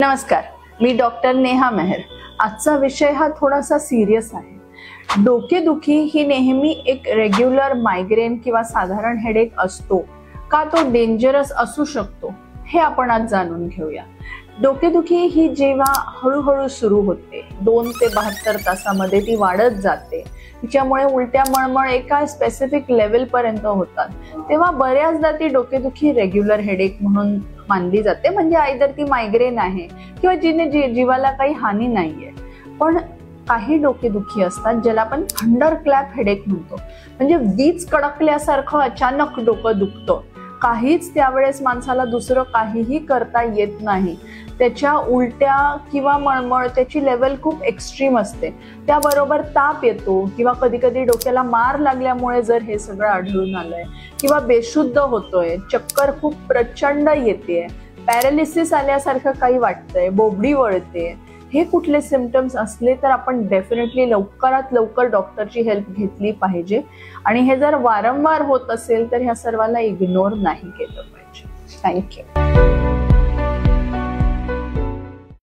नमस्कार, मी डॉक्टर नेहा मेहर। आजचा विषय हा थोडासा सिरियस आहे। डोकेदुखी ही नेहमी एक रेग्युलर मायग्रेन किंवा साधारण हेडेक असतो का तो डेंजरस असू शकतो हे आपण आज जाणून घेऊया। डोकेदुखी ही जेव्हा हळूहळू सुरू होते 2 ते 72 तासामध्ये ती वाढत जाते, तिच्यामुळे उलट्या मळमळ एका स्पेसिफिक लेवल पर्यंत होतात, तेव्हा बऱ्याचदा ती डोकेदुखी रेग्युलर हेडेक म्हणून मानली जाते। म्हणजे आयदर ती मायग्रेन आहे किंवा जिने जीवाला काही हानी नाहीये। पण काही डोकेदुखी असतात ज्याला आपण थंडरक्लॅप हेडेक म्हणतो, म्हणजे वीज कडकल्यासारखं अचानक डोकं दुखतं, काहीच त्यावेळेस माणसाला दुसरं काहीही करता येत नाही, त्याच्या उलट्या किंवा मळमळ त्याची लेवल खूप एक्स्ट्रीम असते, त्याबरोबर ताप येतो किंवा कधी कधी डोक्याला मार लागल्यामुळे जर हे सगळं आढळून आलंय किंवा बेशुद्ध होतोय, चक्कर खूप प्रचंड येते, पॅरालिसिस आल्यासारखं काही वाटतंय, बोबडी वळते, हे कुठले सिम्पटम्स असले तर आपण डेफिनेटली लवकरात लवकर डॉक्टरची हेल्प घेतली पाहिजे। आणि हे जर वारंवार होत असेल तर ह्या सर्वांना इग्नोर नाही केलं पाहिजे। थँक्यू।